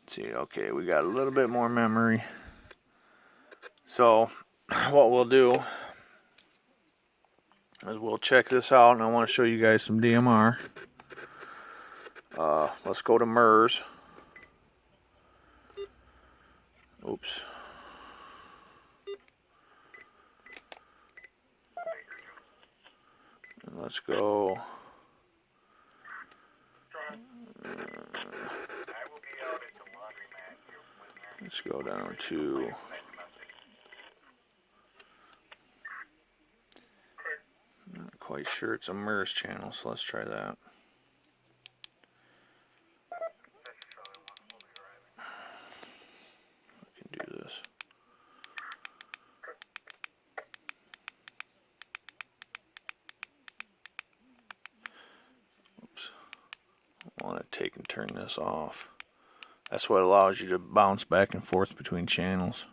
See, okay, we got a little bit more memory. So what we'll do is we'll check this out, and I want to show you guys some DMR. Let's go to MERS. Oops. And let's go. Let's go down to. Not quite sure it's a MERS channel, so let's try that. I can do this. Oops. I want to take and turn this off. That's what allows you to bounce back and forth between channels.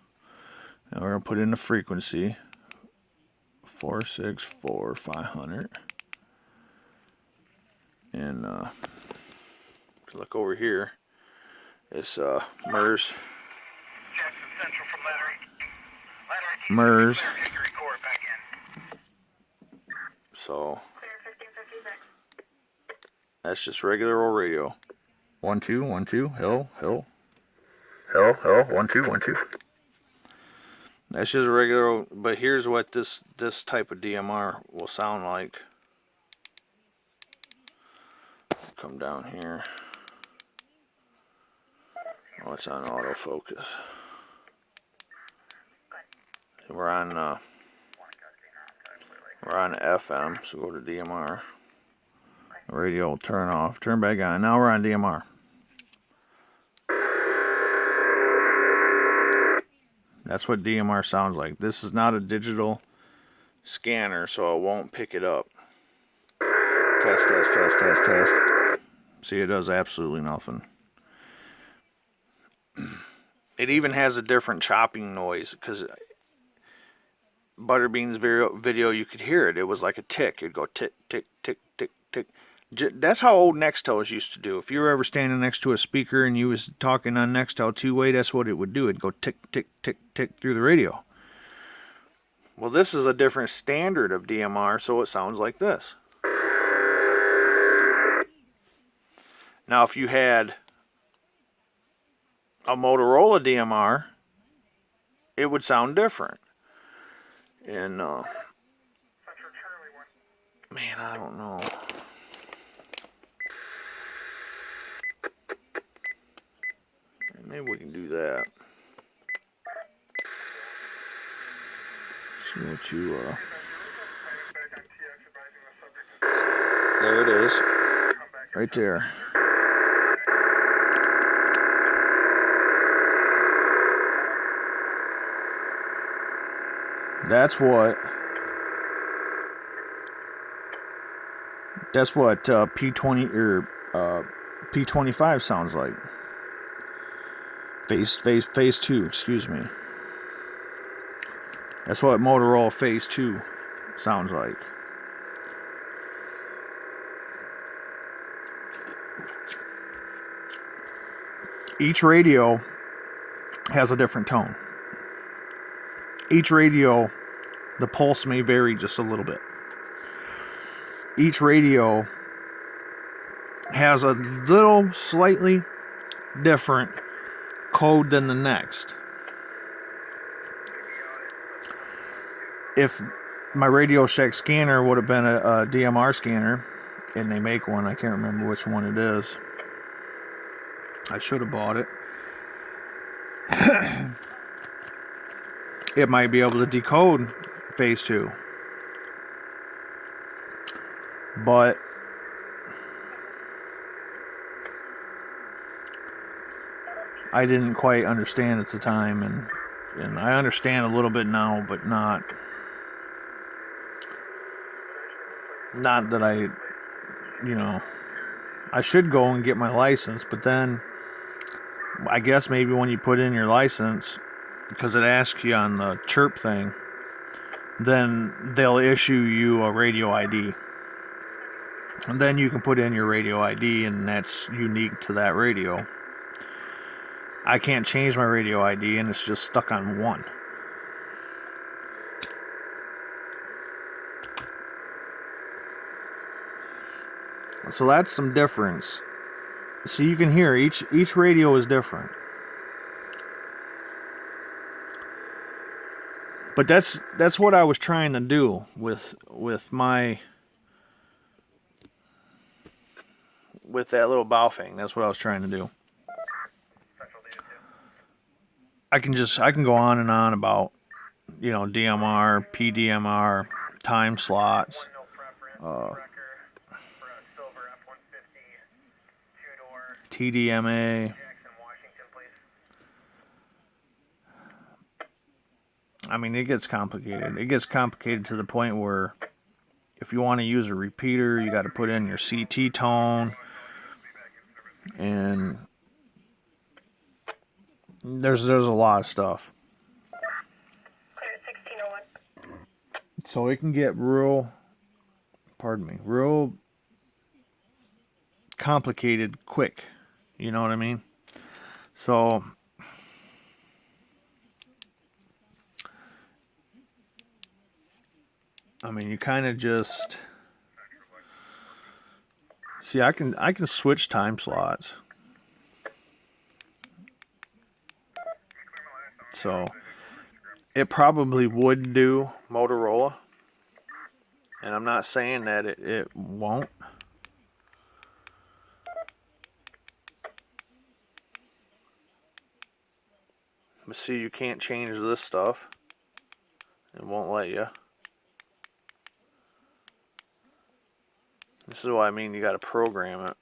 Now we're going to put in the frequency. 464,500. And look over here. It's MERS. MERS. So that's just regular old radio. 1 2 1 2 hill 1 2 1 2. That's just a regular, but here's what this type of DMR will sound like. Come down here. Oh, it's on autofocus. We're on FM, so go to DMR. The radio will turn off, turn back on. Now we're on DMR. That's what DMR sounds like. This is not a digital scanner, so it won't pick it up. Test, test, test, test, test. See, it does absolutely nothing. It even has a different chopping noise, because Butterbean's video, you could hear it. It was like a tick. It'd go tick, tick, tick, tick, tick. That's how old Nextels used to do. If you were ever standing next to a speaker and you was talking on Nextel two-way, that's what it would do. It'd go tick, tick, tick, tick through the radio. Well, this is a different standard of DMR, so it sounds like this. Now, if you had a Motorola DMR, it would sound different. And, man, I don't know. Maybe we can do that. So go to, there it is. Right there. That's what P20 or P25 sounds like. Phase 2, excuse me. That's what Motorola Phase 2 sounds like. Each radio has a different tone. Each radio, the pulse may vary just a little bit. Each radio has a little slightly different code than the next. If my Radio Shack scanner would have been a DMR scanner, and they make one, I can't remember which one it is. I should have bought it. It might be able to decode Phase 2. But I didn't quite understand at the time, and I understand a little bit now, but not that I, I should go and get my license, but then I guess maybe when you put in your license, because it asks you on the chirp thing, then they'll issue you a radio ID. And then you can put in your radio ID, and that's unique to that radio. I can't change my radio ID, and it's just stuck on 1. So that's some difference. So you can hear each radio is different. But that's what I was trying to do with that little Baofang. That's what I was trying to do. I can go on and on about, you know, DMR, PDMR, time slots, TDMA. I mean, it gets complicated. It gets complicated to the point where if you want to use a repeater, you got to put in your CT tone, and there's a lot of stuff. So it can get real complicated quick. You know what I mean? So I mean, you kind of just see. I can switch time slots. So it probably would do Motorola, and I'm not saying that it won't. But see, you can't change this stuff. It won't let you. This is what I mean, you got to program it.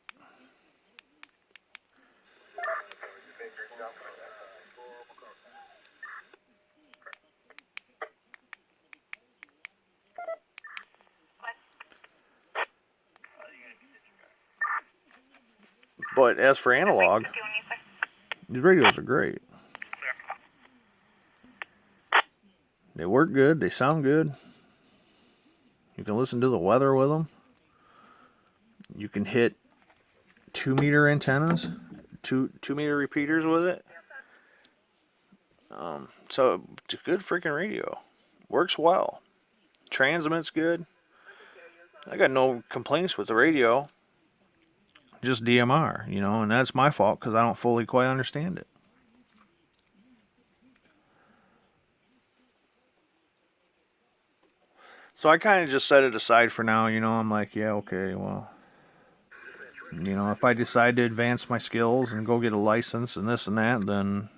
But as for analog, these radios are great. They work good, they sound good. You can listen to the weather with them. You can hit 2-meter antennas, 2-meter repeaters with it. So it's a good freaking radio. Works well. Transmit's good. I got no complaints with the radio. Just DMR, you know, and that's my fault because I don't fully quite understand it. So I kind of just set it aside for now, you know. I'm like, yeah, okay, well, you know, if I decide to advance my skills and go get a license and this and that, then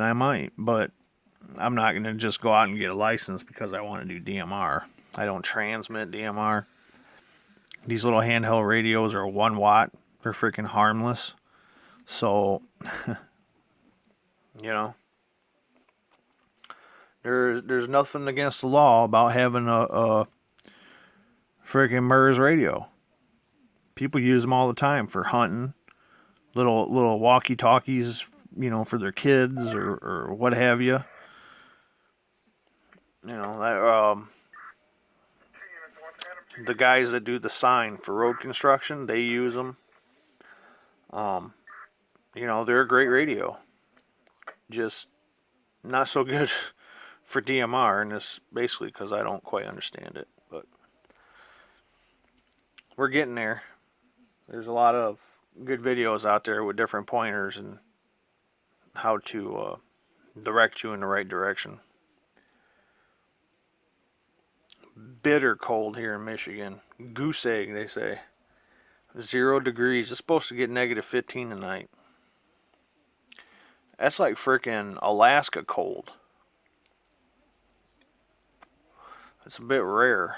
I might. But I'm not going to just go out and get a license because I want to do DMR. I don't transmit DMR. These little handheld radios are 1 watt. They're freaking harmless. So, you know, there's nothing against the law about having a freaking MERS radio. People use them all the time for hunting, little walkie-talkies, you know, for their kids or what have you. You know, the guys that do the sign for road construction, they use them. You know, they're a great radio. Just not so good for DMR, and it's basically because I don't quite understand it. But we're getting there. There's a lot of good videos out there with different pointers and how to direct you in the right direction. Bitter cold here in Michigan. Goose egg, they say. 0 degrees. It's supposed to get -15 tonight. That's like freaking Alaska cold. It's a bit rare.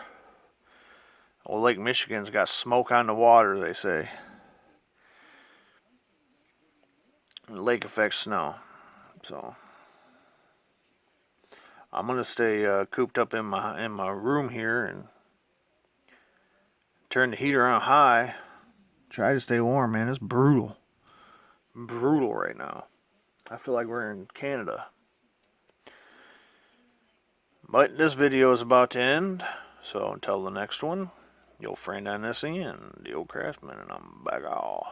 Well, Lake Michigan's got smoke on the water, they say. Lake effect snow. So I'm gonna stay cooped up in my room here and turn the heater on high. Try to stay warm, man. It's brutal. Brutal right now. I feel like we're in Canada. But this video is about to end. So until the next one, your friend on this end, the old craftsman, and I'm back off.